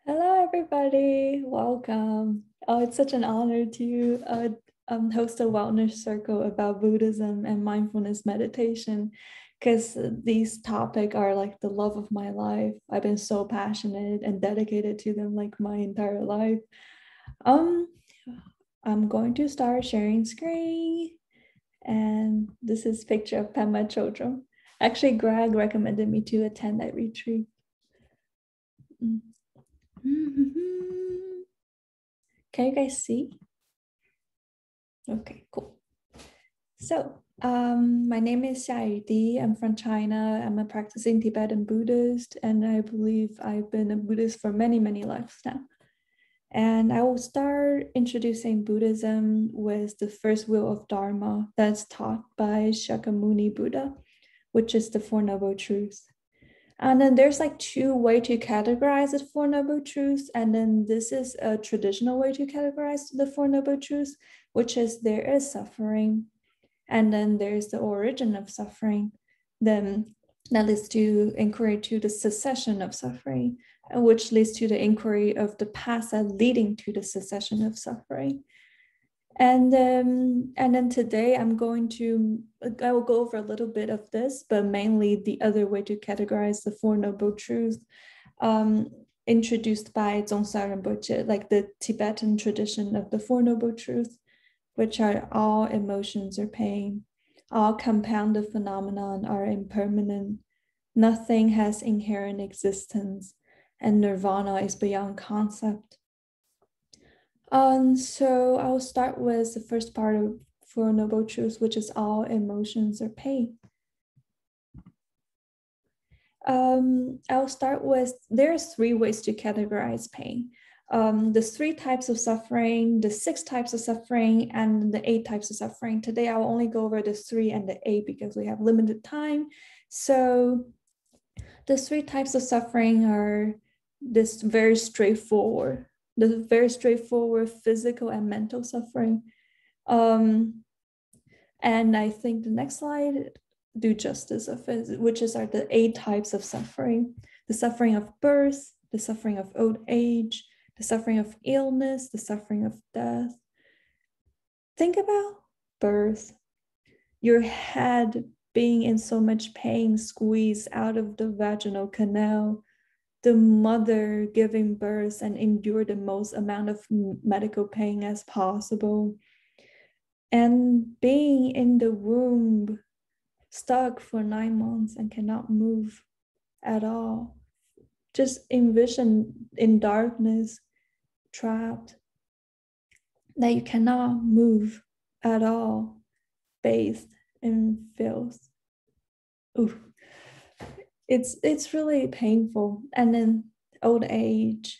Hello, everybody. Welcome. Oh, it's such an honor to host a wellness circle about Buddhism and mindfulness meditation because these topics are like the love of my life. I've been so passionate and dedicated to them like my entire life. Um, I'm going to start sharing screen, and this is picture of Pema Chodron. Actually, Greg recommended me to attend that retreat. Can you guys see? Okay, cool. So, my name is Xia Yudi. I'm from China. I'm a practicing Tibetan Buddhist, and I believe I've been a Buddhist for many, many lives now. And I will start introducing Buddhism with the first wheel of Dharma that's taught by Shakyamuni Buddha, which is the Four Noble Truths. And then there's like two ways to categorize the Four Noble Truths. And then this is a traditional way to categorize the Four Noble Truths, which is there is suffering. And then there's the origin of suffering. Then that leads to inquiry to the cessation of suffering, which leads to the inquiry of the past that leading to the cessation of suffering. And then today I will go over a little bit of this, but mainly the other way to categorize the Four Noble Truths introduced by Dzongsa Rinpoche, like the Tibetan tradition of the Four Noble Truths, which are all emotions are pain, all compounded phenomenon are impermanent, nothing has inherent existence, and nirvana is beyond concept. So I'll start with the first part of Four Noble Truths, which is all emotions are pain. I'll start with, there's three ways to categorize pain. There's three types of suffering, the 6 types of suffering, and the 8 types of suffering. Today, I will only go over the 3 and the 8 because we have limited time. So the 3 types of suffering are this very straightforward, the very straightforward physical and mental suffering. And I think the next slide do justice of it, which are the 8 types of suffering: the suffering of birth, the suffering of old age, the suffering of illness, the suffering of death. Think about birth, your head being in so much pain, squeezed out of the vaginal canal, the mother giving birth and endure the most amount of medical pain as possible, and being in the womb stuck for 9 months and cannot move at all. Just envision in darkness, trapped, that you cannot move at all, bathed in filth. Ooh. It's really painful. And then old age,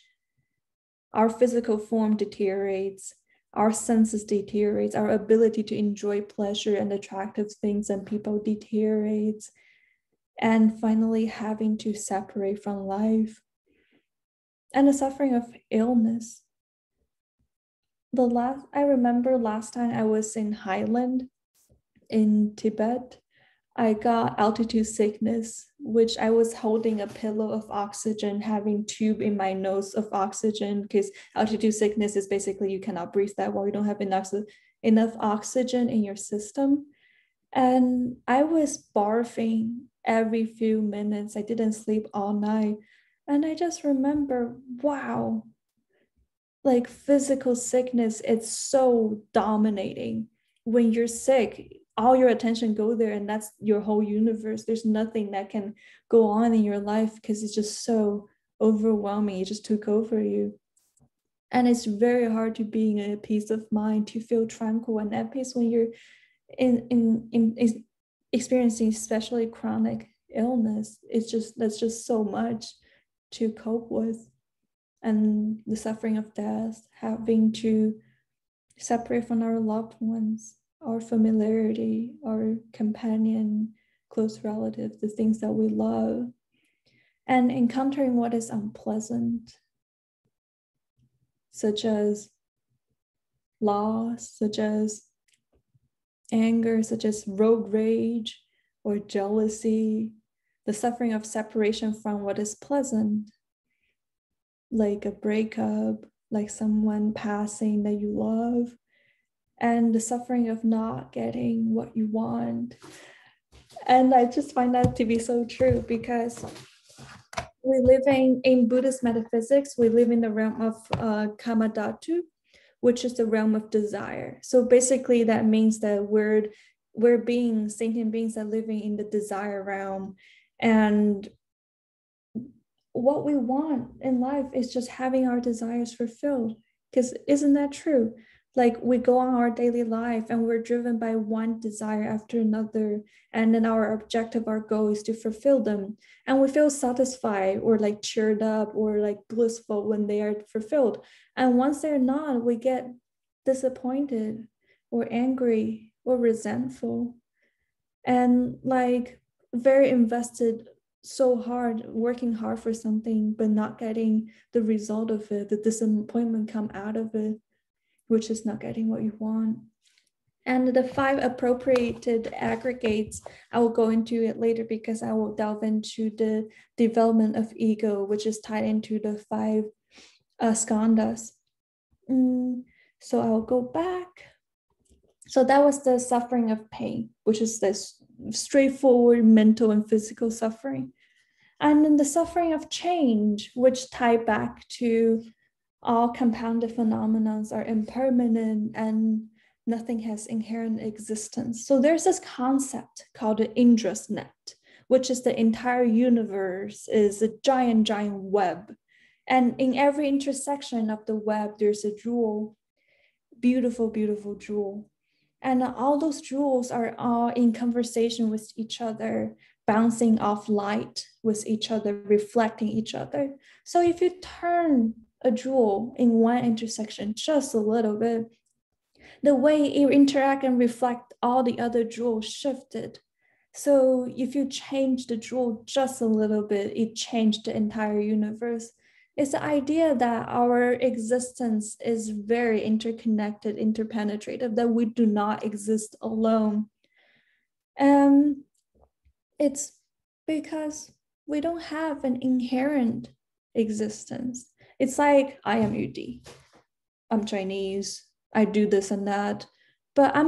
our physical form deteriorates, our senses deteriorates, our ability to enjoy pleasure and attractive things and people deteriorates, and finally having to separate from life. And the suffering of illness. I remember last time I was in Highland in Tibet, I got altitude sickness, which I was holding a pillow of oxygen, having tube in my nose of oxygen, because altitude sickness is basically you cannot breathe that well, you don't have enough oxygen in your system. And I was barfing every few minutes. I didn't sleep all night. And I just remember, wow, like physical sickness, it's so dominating. When you're sick, all your attention go there, and that's your whole universe. There's nothing that can go on in your life because it's just so overwhelming. It just took over you. And it's very hard to be in a peace of mind, to feel tranquil and at peace when you're in experiencing especially chronic illness. That's just so much to cope with. And the suffering of death, having to separate from our loved ones, our familiarity, our companion, close relative, the things that we love, and encountering what is unpleasant, such as loss, such as anger, such as road rage or jealousy, the suffering of separation from what is pleasant, like a breakup, like someone passing that you love, and the suffering of not getting what you want. And I just find that to be so true, because we're living in Buddhist metaphysics, we live in the realm of kama dhatu, which is the realm of desire. So basically that means that we're beings, sentient beings, that are living in the desire realm. And what we want in life is just having our desires fulfilled. Because isn't that true? Like, we go on our daily life and we're driven by one desire after another, and then our objective, our goal is to fulfill them, and we feel satisfied or like cheered up or like blissful when they are fulfilled. And once they're not, we get disappointed or angry or resentful, and like very invested, so hard, working hard for something but not getting the result of it, the disappointment come out of it, which is not getting what you want. And the 5 appropriated aggregates, I will go into it later, because I will delve into the development of ego, which is tied into the 5 skandhas. So I'll go back. So that was the suffering of pain, which is this straightforward mental and physical suffering. And then the suffering of change, which tie back to all compounded phenomena are impermanent and nothing has inherent existence. So there's this concept called the Indra's net, which is the entire universe is a giant, giant web. And in every intersection of the web, there's a jewel, beautiful, beautiful jewel. And all those jewels are all in conversation with each other, bouncing off light with each other, reflecting each other. So if you turn a jewel in one intersection just a little bit, the way it interact and reflect all the other jewels shifted. So if you change the jewel just a little bit, it changed the entire universe. It's the idea that our existence is very interconnected, interpenetrative, that we do not exist alone. It's because we don't have an inherent existence. It's like, I am Yudi, I'm Chinese, I do this and that, but I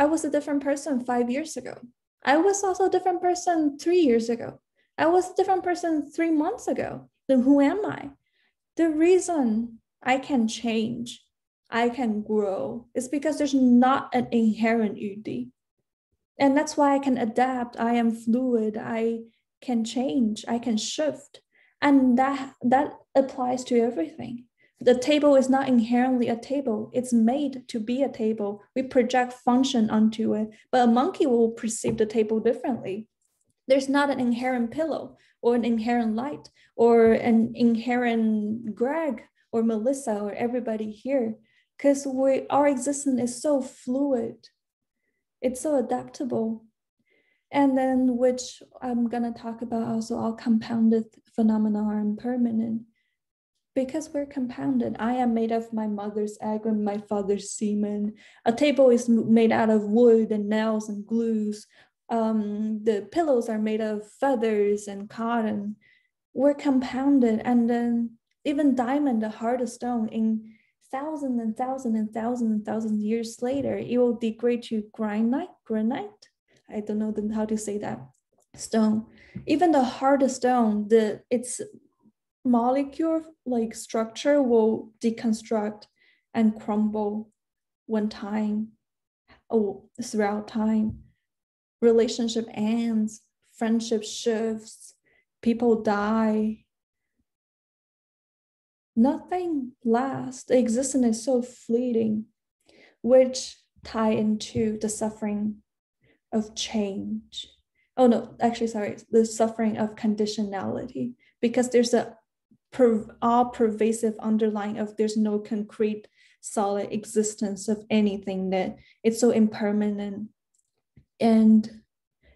was a different person 5 years ago. I was also a different person 3 years ago. I was a different person 3 months ago. Then who am I? The reason I can change, I can grow, is because there's not an inherent Yudi. And that's why I can adapt. I am fluid. I can change. I can shift. And that applies to everything. The table is not inherently a table. It's made to be a table. We project function onto it, but a monkey will perceive the table differently. There's not an inherent pillow or an inherent light or an inherent Greg or Melissa or everybody here, because our existence is so fluid. It's so adaptable. And then, which I'm gonna talk about also, all compounded phenomena are impermanent. Because we're compounded. I am made of my mother's egg and my father's semen. A table is made out of wood and nails and glues. The pillows are made of feathers and cotton. We're compounded. And then even diamond, the hardest stone, in thousands and thousands and thousands and thousands of years later, it will degrade to granite. I don't know how to say that stone. Even the hardest stone, its molecule like structure will deconstruct and crumble throughout time. Relationship ends, friendship shifts, people die. Nothing lasts. The existence is so fleeting, which tie into the suffering of change. Oh no, actually, sorry, the suffering of conditionality, because there's a all pervasive underlying of there's no concrete solid existence of anything, that it's so impermanent and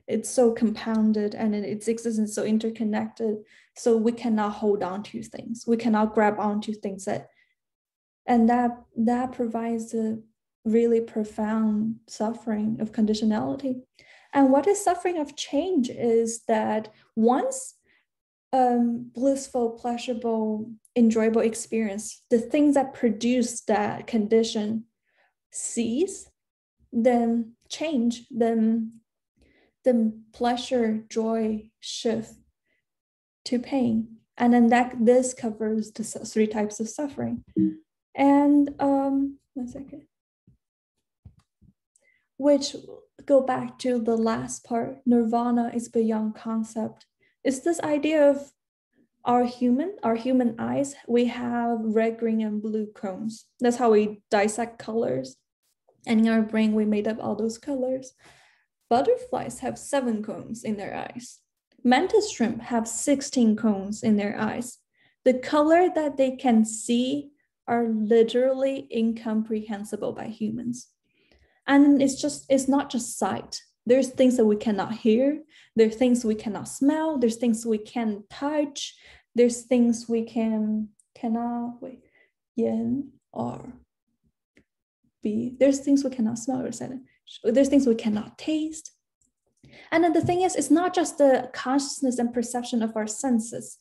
it's so compounded, and its existence so interconnected, so we cannot hold on to things, we cannot grab onto things, and that provides a really profound suffering of conditionality. And what is suffering of change is that once blissful, pleasurable, enjoyable experience, the things that produce that condition cease, then change, then pleasure, joy shift to pain. And then this covers the three types of suffering. And 1 second. Which go back to the last part, nirvana is beyond concept. It's this idea of our human eyes, we have red, green, and blue cones. That's how we dissect colors. And in our brain, we made up all those colors. Butterflies have 7 cones in their eyes. Mantis shrimp have 16 cones in their eyes. The color that they can see are literally incomprehensible by humans. And it's not just sight. There's things that we cannot hear. There's things we cannot smell. There's things we can't touch. There's things we cannot yin or be. There's things we cannot smell or say. There's things we cannot taste. And then the thing is, it's not just the consciousness and perception of our senses.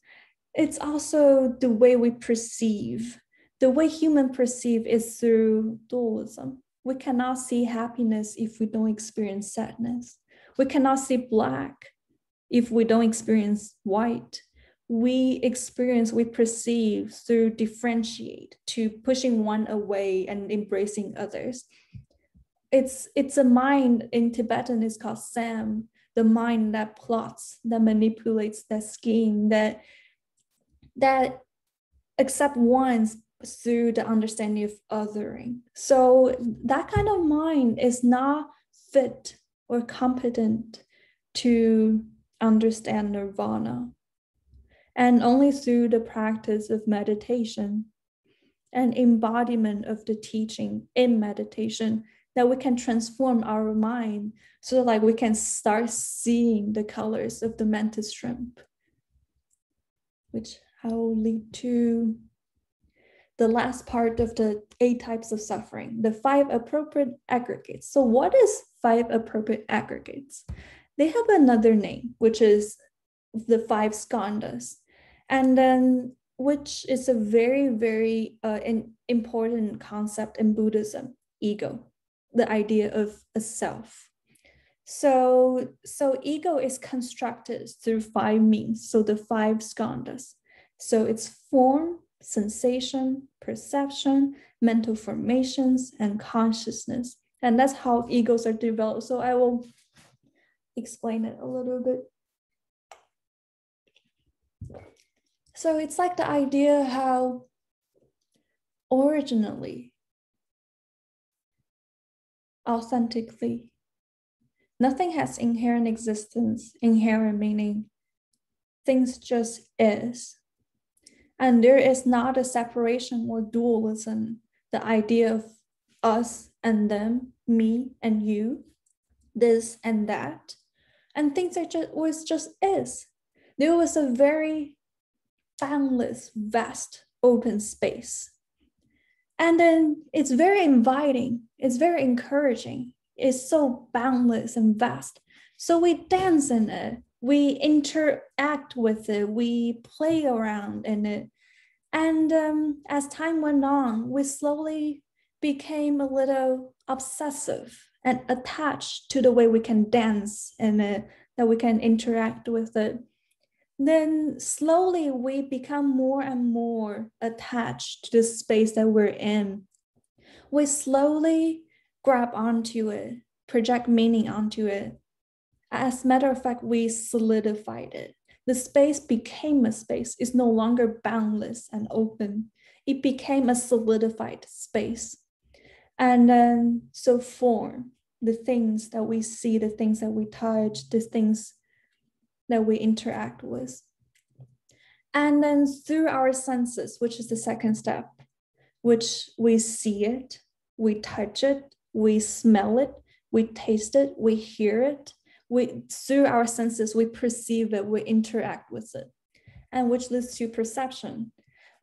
It's also the way we perceive. The way humans perceive is through dualism. We cannot see happiness if we don't experience sadness. We cannot see black if we don't experience white. We perceive through differentiate, to pushing one away and embracing others. It's a mind, in Tibetan is called Sam, the mind that plots, that manipulates, that scheme, that accept one's through the understanding of othering. So that kind of mind is not fit or competent to understand nirvana. And only through the practice of meditation and embodiment of the teaching in meditation that we can transform our mind, so like we can start seeing the colors of the mantis shrimp, which I will lead to the last part of the 8 types of suffering, the 5 appropriate aggregates. So what is 5 appropriate aggregates? They have another name, which is the 5 skandhas, and then which is a very, very important concept in Buddhism, ego, the idea of a self. So ego is constructed through 5 means, so the 5 skandhas. So it's form, sensation, perception, mental formations, and consciousness. And that's how egos are developed. So I will explain it a little bit. So it's like the idea how originally, authentically, nothing has inherent existence, inherent meaning. Things just is. And there is not a separation or dualism, the idea of us and them, me and you, this and that. And things are just is. There was a very boundless, vast, open space. And then it's very inviting, it's very encouraging. It's so boundless and vast. So we dance in it, we interact with it, we play around in it. And as time went on, we slowly became a little obsessive and attached to the way we can dance in it, that we can interact with it. Then slowly we become more and more attached to the space that we're in. We slowly grab onto it, project meaning onto it. As a matter of fact, we solidified it. The space became a space. It's no longer boundless and open. It became a solidified space. And then so form, the things that we see, the things that we touch, the things that we interact with. And then through our senses, which is the second step, which we see it, we touch it, we smell it, we taste it, we hear it. Through our senses, we perceive it, we interact with it, and which leads to perception,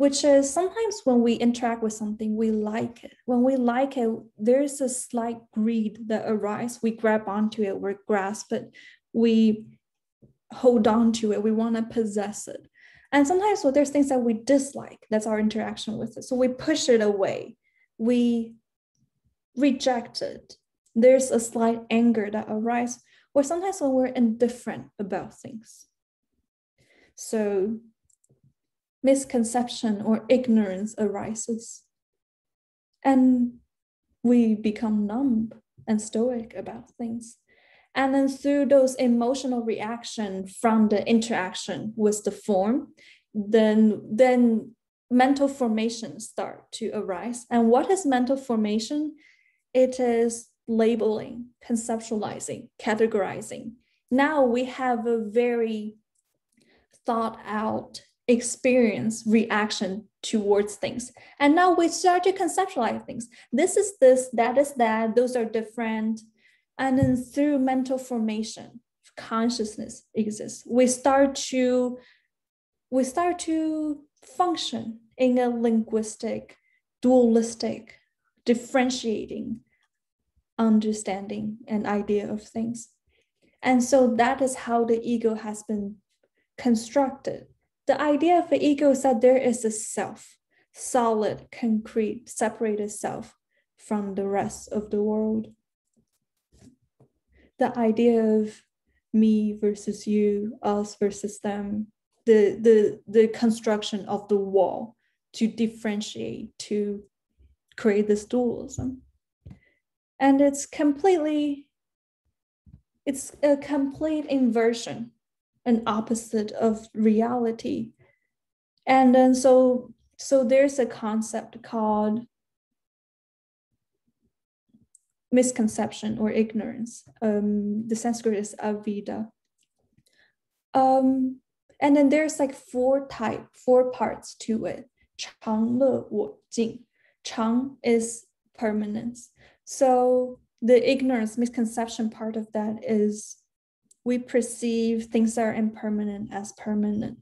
which is sometimes when we interact with something, we like it. When we like it, there's a slight greed that arises. We grab onto it, we grasp it, we hold on to it, we want to possess it. And sometimes there's things that we dislike, that's our interaction with it. So we push it away, we reject it. There's a slight anger that arises, or sometimes when we're indifferent about things. So misconception or ignorance arises, and we become numb and stoic about things. And then through those emotional reaction from the interaction with the form, then mental formations start to arise. And what is mental formation? It is labeling, conceptualizing, categorizing. Now we have a very thought out experience reaction towards things. And now we start to conceptualize things. This is this, that is that, those are different. And then through mental formation, consciousness exists. We start to function in a linguistic, dualistic, differentiating understanding and idea of things. And so that is how the ego has been constructed. The idea of the ego is that there is a self, solid, concrete, separated self from the rest of the world. The idea of me versus you, us versus them, the construction of the wall to differentiate, to create this dualism. And it's a complete inversion, an opposite of reality. And then so there's a concept called misconception or ignorance. The Sanskrit is avida. And then there's like four parts to it. Chang, le, wo, jing. Chang is permanence. So the ignorance, misconception part of that is we perceive things that are impermanent as permanent.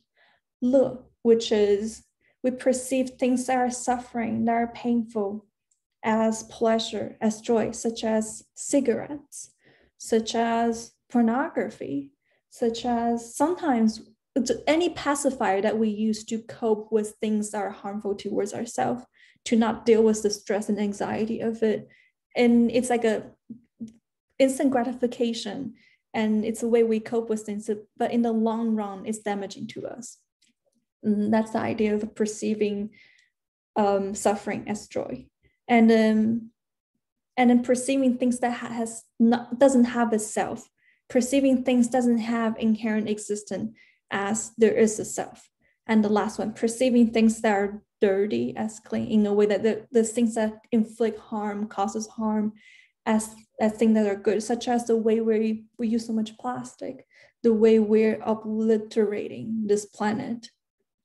Le, which is we perceive things that are suffering, that are painful, as pleasure, as joy, such as cigarettes, such as pornography, such as sometimes any pacifier that we use to cope with things that are harmful towards ourselves, to not deal with the stress and anxiety of it. And it's like a instant gratification, and it's a way we cope with things, but in the long run, it's damaging to us. And that's the idea of perceiving suffering as joy. And then perceiving things that doesn't have a self, perceiving things doesn't have inherent existence as there is a self. And the last one, perceiving things that are dirty as clean, in a way that the things that inflict harm, causes harm, as things that are good, such as the way we use so much plastic, the way we're obliterating this planet.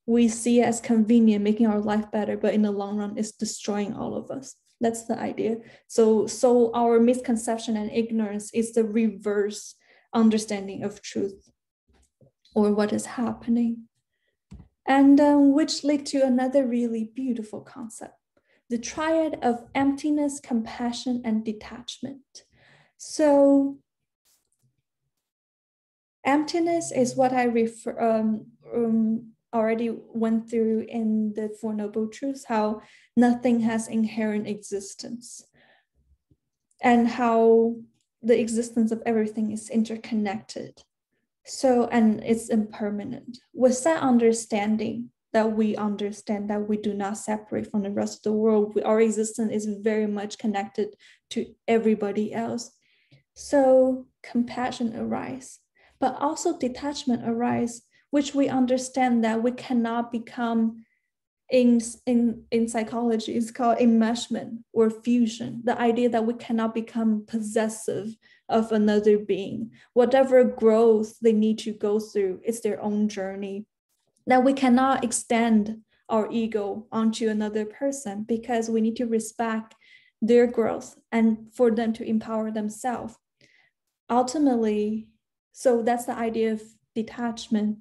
We see it as convenient, making our life better, but in the long run, it's destroying all of us. That's the idea. So our misconception and ignorance is the reverse understanding of truth or what is happening. And which lead to another really beautiful concept, the triad of emptiness, compassion, and detachment. So emptiness is what I already went through in the Four Noble Truths, how nothing has inherent existence and how the existence of everything is interconnected. So, and it's impermanent. With that understanding, that we understand that we do not separate from the rest of the world, our existence is very much connected to everybody else. So compassion arises, but also detachment arises, which we understand that we cannot become, in psychology, it's called enmeshment or fusion, the idea that we cannot become possessive of another being. Whatever growth they need to go through, it's their own journey, that we cannot extend our ego onto another person because we need to respect their growth and for them to empower themselves. Ultimately, so that's the idea of detachment.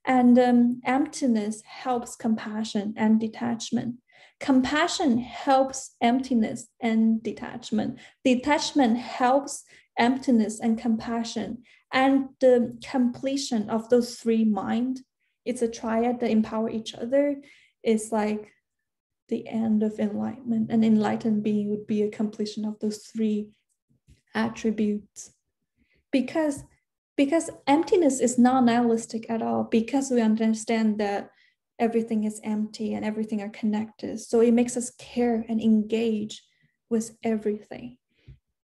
And emptiness helps compassion and detachment. Compassion helps emptiness and detachment. Detachment helps emptiness and compassion. And the completion of those three mind, it's a triad that empower each other, is like the end of enlightenment. An enlightened being would be a completion of those three attributes. Because emptiness is not nihilistic at all, because we understand that everything is empty and everything are connected. So it makes us care and engage with everything.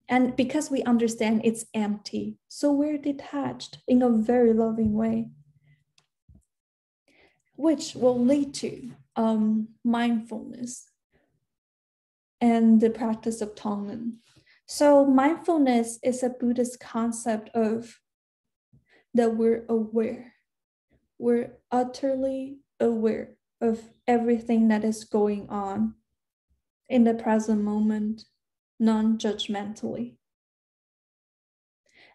And because we understand it's empty, so we're detached in a very loving way, which will lead to mindfulness and the practice of Tonglen. So mindfulness is a Buddhist concept of that we're aware. We're utterly aware of everything that is going on in the present moment, non-judgmentally.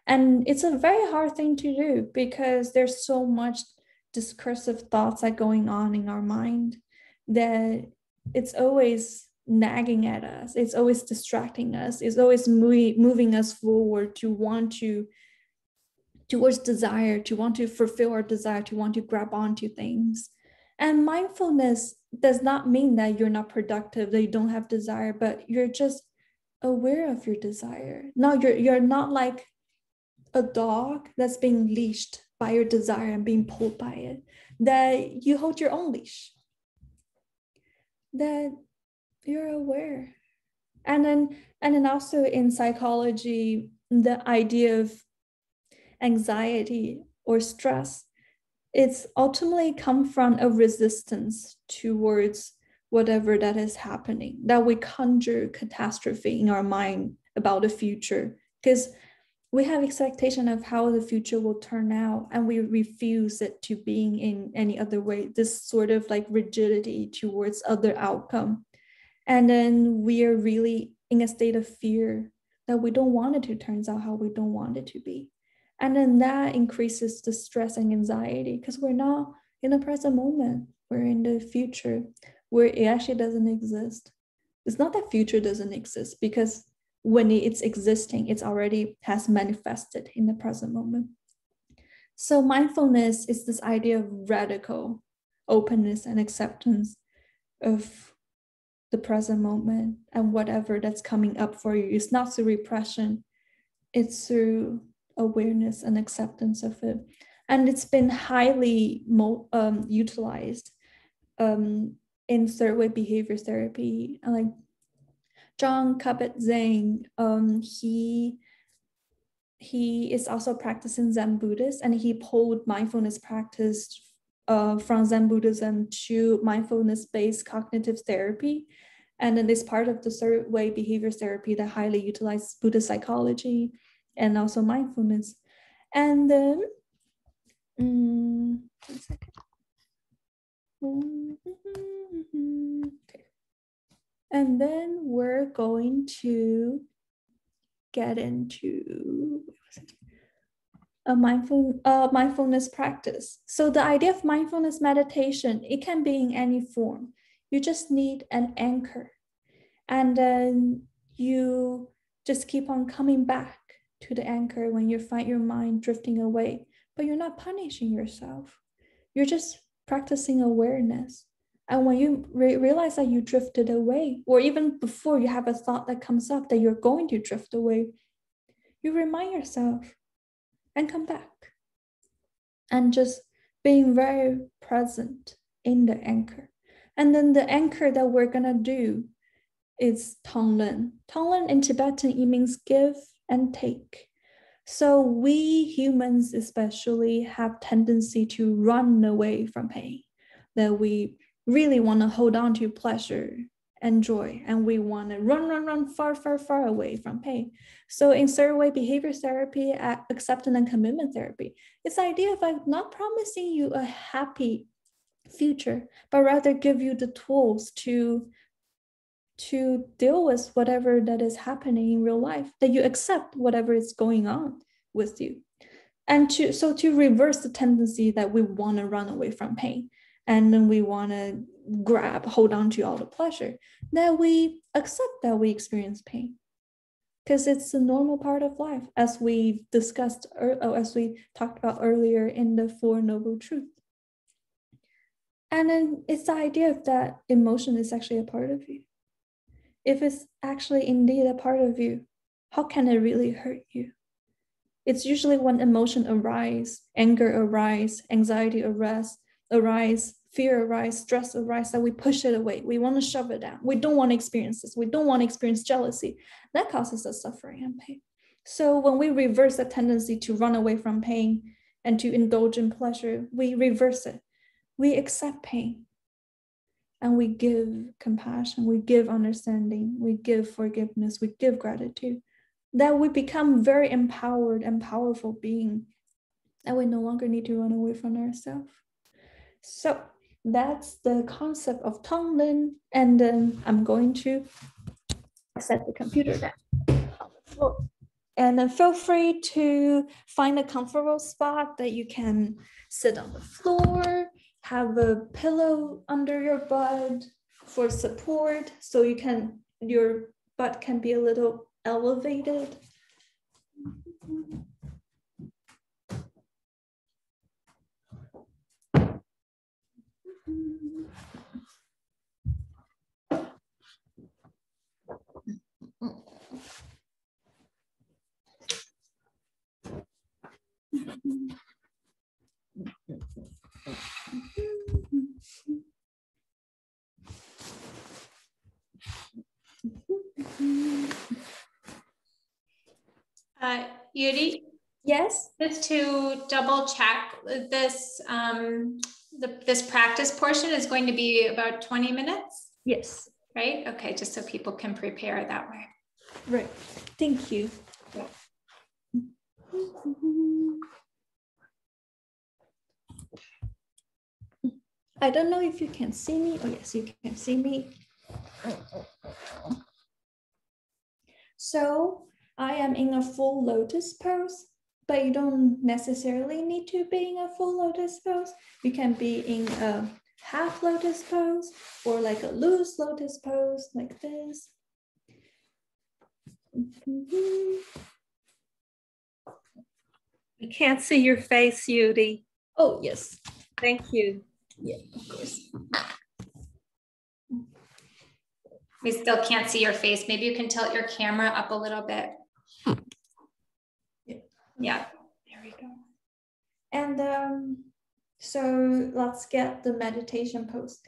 And it's a very hard thing to do because there's so much discursive thoughts that are going on in our mind that it's always nagging at us. It's always distracting us. It's always moving us forward to want to, towards desire, to want to fulfill our desire, to want to grab onto things. And mindfulness does not mean that you're not productive, that you don't have desire, but you're just aware of your desire. No, you're not like a dog that's being leashed by your desire and being pulled by it, that you hold your own leash, that you're aware. And then also in psychology, the idea of anxiety or stress, it's ultimately come from a resistance towards whatever that is happening, that we conjure catastrophe in our mind about the future because we have expectation of how the future will turn out and we refuse it to being in any other way, this sort of like rigidity towards other outcome. And then we are really in a state of fear that we don't want it to turn out how we don't want it to be. And then that increases the stress and anxiety because we're not in the present moment. We're in the future where it actually doesn't exist. It's not that future doesn't exist because when it's existing, it's already has manifested in the present moment. So mindfulness is this idea of radical openness and acceptance of the present moment and whatever that's coming up for you. It's not through repression, it's through awareness and acceptance of it. And it's been highly utilized in third way behavior therapy. Like John Kabat-Zinn, he is also practicing Zen Buddhist, and he pulled mindfulness practice from Zen Buddhism to mindfulness-based cognitive therapy. And then it's part of the third way behavior therapy that highly utilizes Buddhist psychology and also mindfulness. And then, 1 second. Okay. And then we're going to get into a mindfulness practice. So the idea of mindfulness meditation, it can be in any form. You just need an anchor. And then you just keep on coming back to the anchor when you find your mind drifting away, but you're not punishing yourself. You're just practicing awareness. And when you realize that you drifted away, or even before you have a thought that comes up that you're going to drift away, you remind yourself and come back. And just being very present in the anchor. And then the anchor that we're gonna do is Tonglen. Tonglen in Tibetan, it means give and take. So we humans especially have tendency to run away from pain, that we really want to hold on to pleasure and joy, and we want to run far away from pain. So in third way behavior therapy, acceptance and commitment therapy, it's the idea of like not promising you a happy future, but rather give you the tools to deal with whatever that is happening in real life, that you accept whatever is going on with you. And to reverse the tendency that we want to run away from pain, and then we want to hold on to all the pleasure, that we accept that we experience pain, because it's a normal part of life, as we discussed, as we talked about earlier in the Four Noble Truths. And then it's the idea that emotion is actually a part of you. If it's actually indeed a part of you, how can it really hurt you? It's usually when emotion arise, anger arise, anxiety arise, fear arise, stress arise, that we push it away. We want to shove it down. We don't want to experience this. We don't want to experience jealousy. That causes us suffering and pain. So when we reverse that tendency to run away from pain and to indulge in pleasure, we reverse it. We accept pain. And we give compassion, we give understanding, we give forgiveness, we give gratitude. That we become very empowered and powerful being, and we no longer need to run away from ourselves. So that's the concept of Tonglen. And then I'm going to set the computer down on the floor. And then feel free to find a comfortable spot that you can sit on the floor, have a pillow under your butt for support, so your butt can be a little elevated. Yudi? Yes? Just to double check, this this practice portion is going to be about 20 minutes? Yes. Right? Okay, just so people can prepare that way. Right. Thank you. Yeah. I don't know if you can see me. Oh, yes, you can see me. So I am in a full lotus pose, but you don't necessarily need to be in a full lotus pose. You can be in a half lotus pose or like a loose lotus pose like this. We can't see your face, Yudi. Oh, yes. Thank you. Yeah, of course. We still can't see your face. Maybe you can tilt your camera up a little bit. Yeah. There we go. And so let's get the meditation pose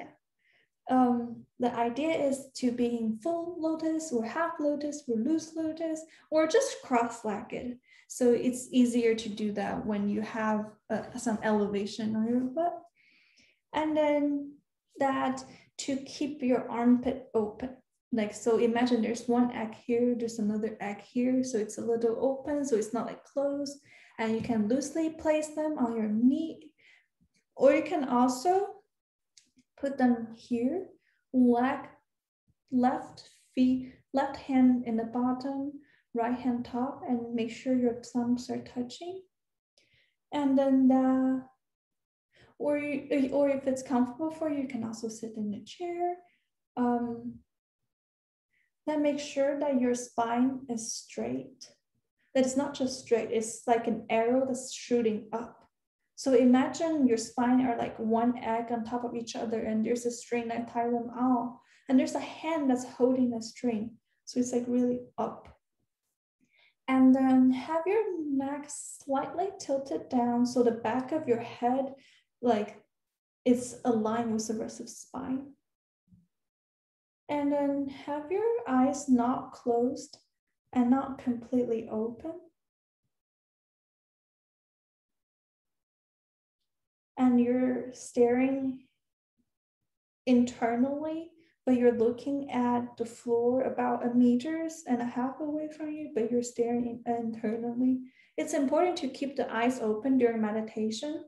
down. The idea is to be in full lotus or half lotus or loose lotus or just cross-legged. So it's easier to do that when you have some elevation on your butt. And then that to keep your armpit open. Like, so imagine there's one egg here, there's another egg here. So it's a little open, so it's not like closed. And you can loosely place them on your knee. Or you can also put them here, left hand in the bottom, right hand top, and make sure your thumbs are touching. And then or if it's comfortable for you, you can also sit in a chair. Then make sure that your spine is straight. That it's not just straight, it's like an arrow that's shooting up. So imagine your spine are like one egg on top of each other, and there's a string that ties them all. And there's a hand that's holding the string. So it's like really up. And then have your neck slightly tilted down so the back of your head like it's aligned with the rest of the spine. And then have your eyes not closed and not completely open. And you're staring internally, but you're looking at the floor about 1.5 meters away from you, but you're staring internally. It's important to keep the eyes open during meditation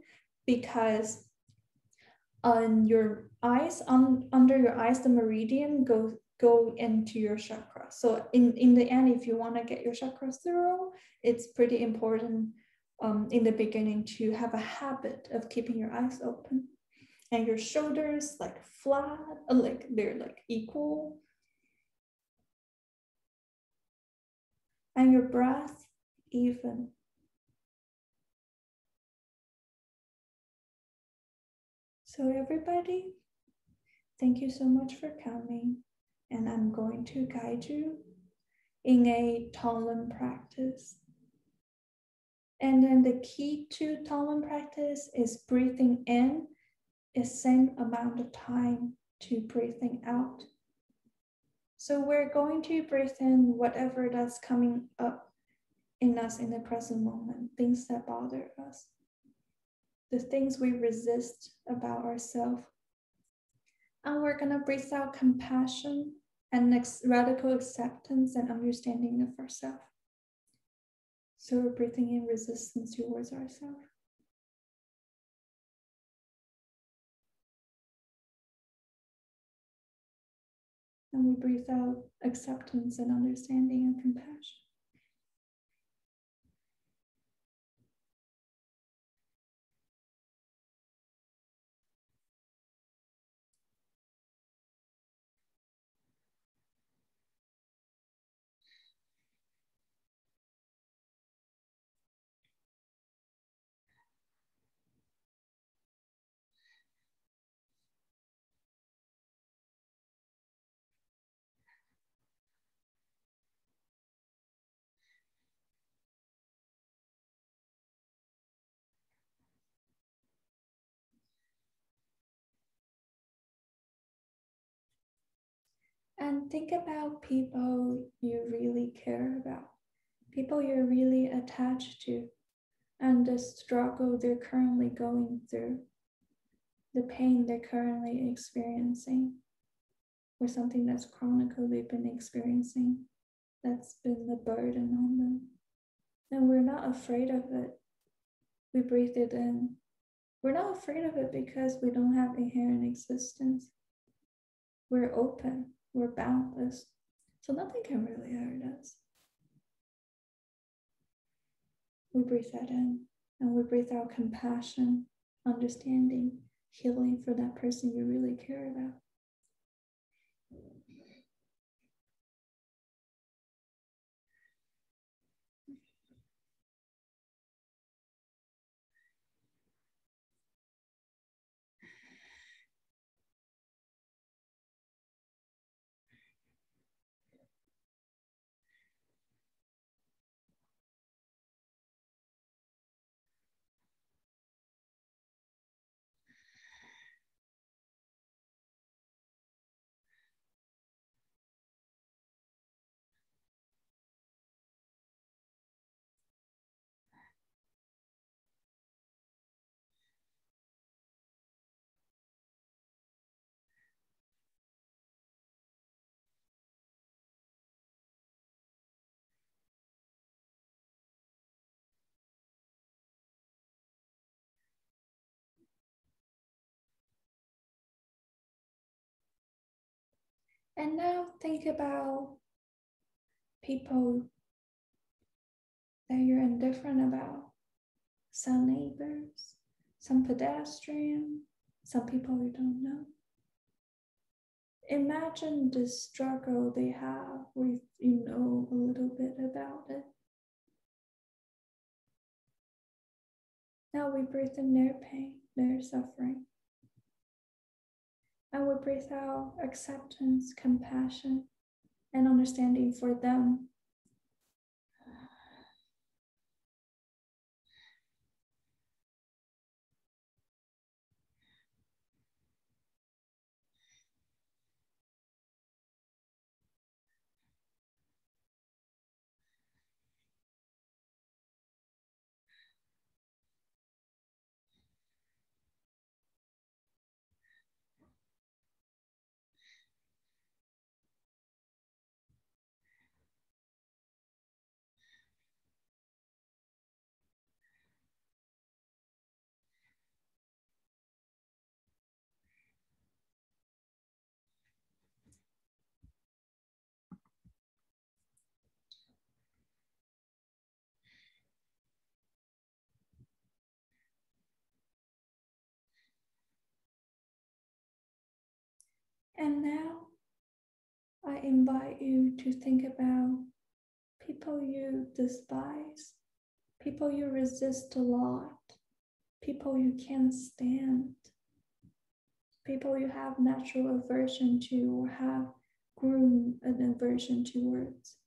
because on your eyes, under your eyes, the meridian go into your chakra. So in the end, if you want to get your chakras through, it's pretty important in the beginning to have a habit of keeping your eyes open and your shoulders like flat, like they're like equal. And your breath even. So everybody, thank you so much for coming. And I'm going to guide you in a Tonglen practice. And then the key to Tonglen practice is breathing in is same amount of time to breathing out. So we're going to breathe in whatever that's coming up in us in the present moment, things that bother us, the things we resist about ourselves. And we're gonna breathe out compassion and radical acceptance and understanding of ourselves. So we're breathing in resistance towards ourselves. And we breathe out acceptance and understanding and compassion. And think about people you really care about, people you're really attached to, and the struggle they're currently going through, the pain they're currently experiencing, or something that's chronic they've been experiencing, that's been the burden on them. And we're not afraid of it. We breathe it in. We're not afraid of it because we don't have inherent existence. We're open, we're boundless, so nothing can really hurt us. We breathe that in, and we breathe out compassion, understanding, healing for that person you really care about. And now think about people that you're indifferent about, some neighbors, some pedestrian, some people you don't know. Imagine the struggle they have with, you know, a little bit about it. Now we breathe in their pain, their suffering. And we breathe out acceptance, compassion, and understanding for them. invite you to think about people you despise, people you resist a lot, people you can't stand, people you have natural aversion to or have grown an aversion towards.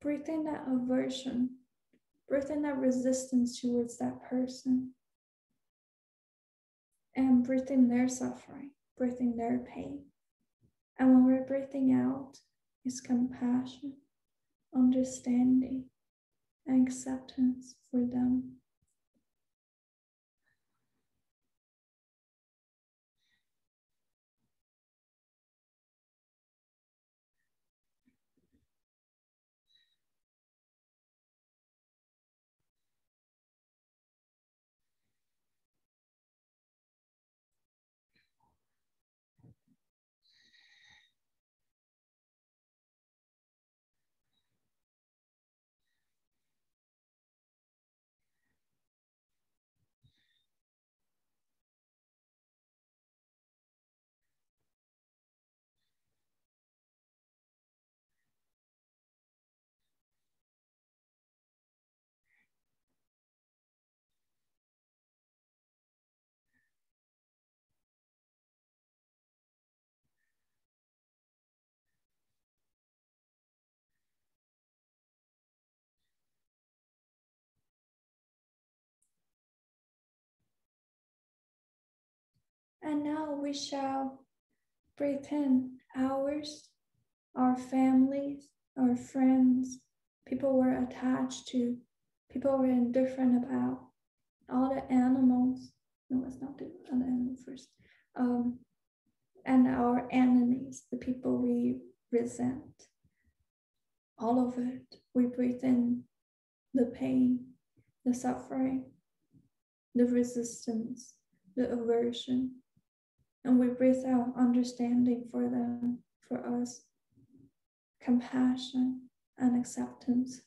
Breathe in that aversion, breathe in that resistance towards that person, and breathe in their suffering, breathe in their pain. And when we're breathing out, is compassion, understanding, and acceptance for them. And now we shall breathe in ours, our families, our friends, people we're attached to, people we're indifferent about, all the animals. No, let's not do an animal first. And our enemies, the people we resent. All of it. We breathe in the pain, the suffering, the resistance, the aversion. And we breathe out understanding for them, for us, compassion and acceptance.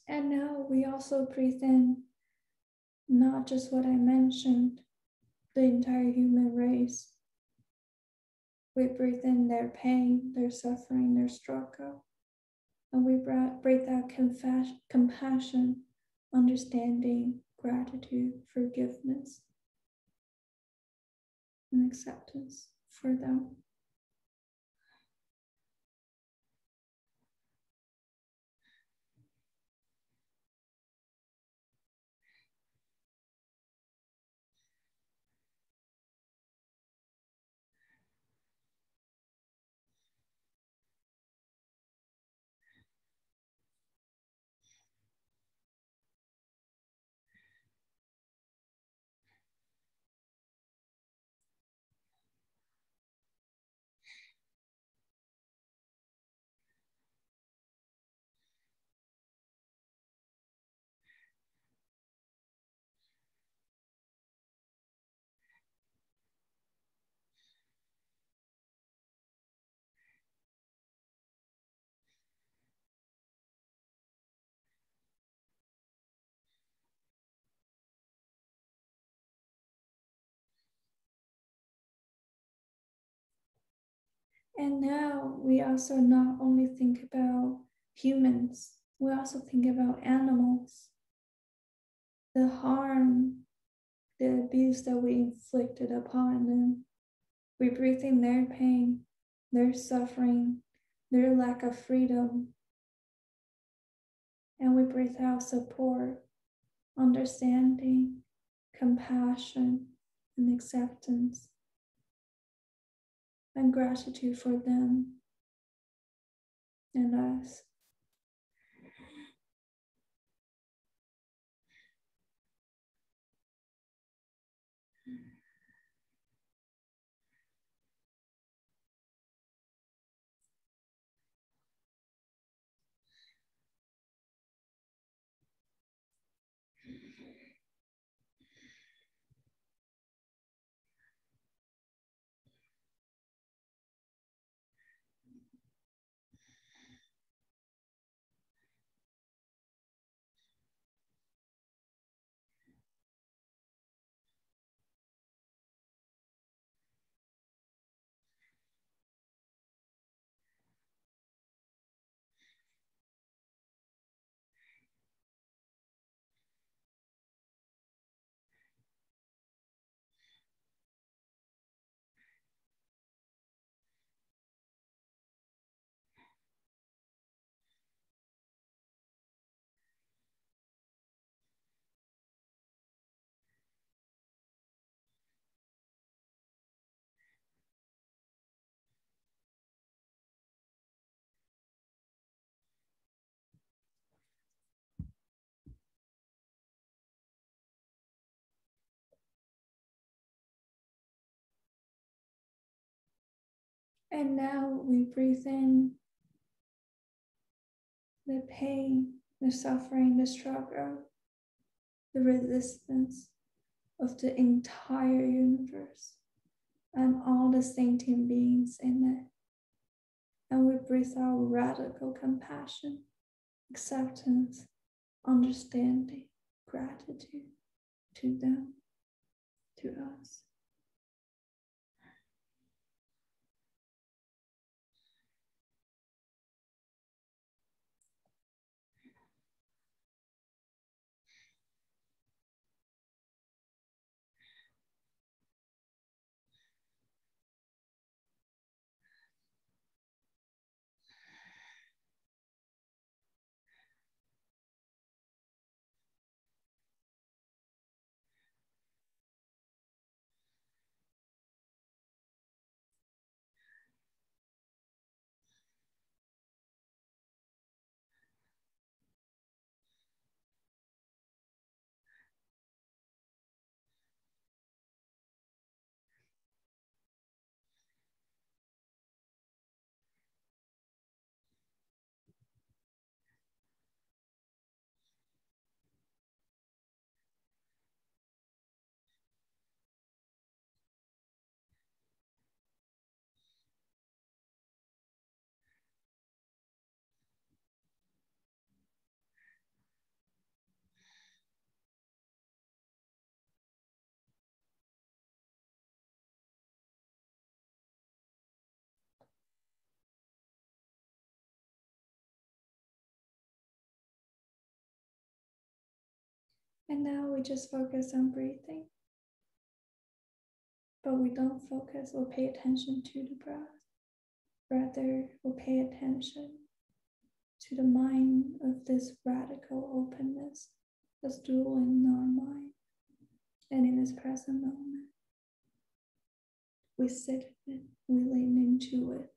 And now we also breathe in not just what I mentioned, the entire human race. We breathe in their pain, their suffering, their struggle. And we breathe out compassion, understanding, gratitude, forgiveness, and acceptance for them. And now we also not only think about humans, we also think about animals, the harm, the abuse that we inflicted upon them. We breathe in their pain, their suffering, their lack of freedom. And we breathe out support, understanding, compassion, and acceptance, and gratitude for them and us. And now we breathe in the pain, the suffering, the struggle, the resistance of the entire universe and all the sentient beings in it. And we breathe out radical compassion, acceptance, understanding, gratitude to them, to us. And now we just focus on breathing, but we don't focus or pay attention to the breath. Rather, we pay attention to the mind of this radical openness that's dueling in our mind. And in this present moment, we sit in it, we lean into it.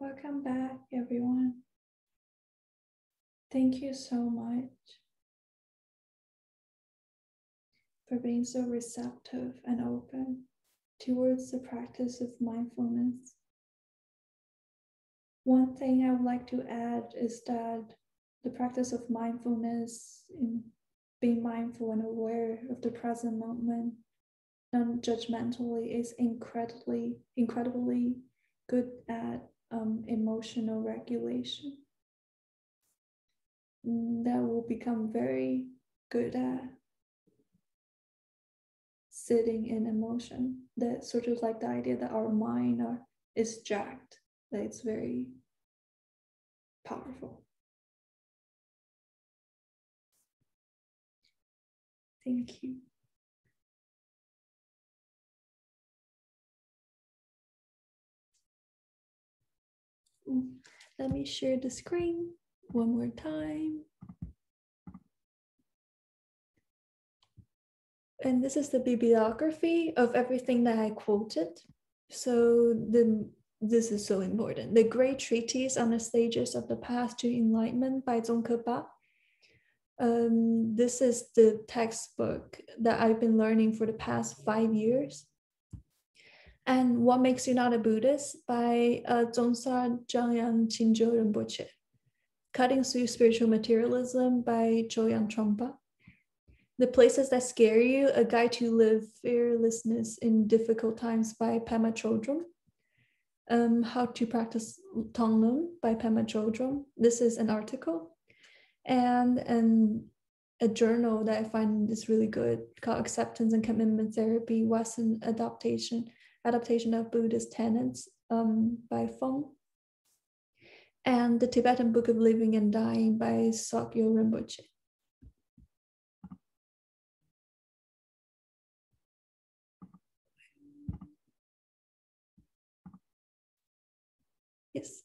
Welcome back, everyone. Thank you so much for being so receptive and open towards the practice of mindfulness. One thing I would like to add is that the practice of mindfulness, in being mindful and aware of the present moment, non-judgmentally, is incredibly good at emotional regulation. That will become very good at sitting in emotion. That sort of like the idea that our mind is jacked. That it's very powerful. Thank you. Let me share the screen one more time. And this is the bibliography of everything that I quoted. So this is so important. The Great Treatise on the Stages of the Path to Enlightenment by Zongke Ba. This is the textbook that I've been learning for the past 5 years. And What Makes You Not a Buddhist by Zongsa Zhangyang Qingzhou Rinpoche. Cutting Through Spiritual Materialism by Choyang Trungpa. The Places That Scare You, A Guide to Live Fearlessness in Difficult Times by Pema Chodron. How to Practice Tonglen by Pema Chodron. This is an article. And a journal that I find is really good called Acceptance and Commitment Therapy, Western Adaptation of Buddhist Tenets by Feng. And the Tibetan Book of Living and Dying by Sokyo Rinpoche. Yes.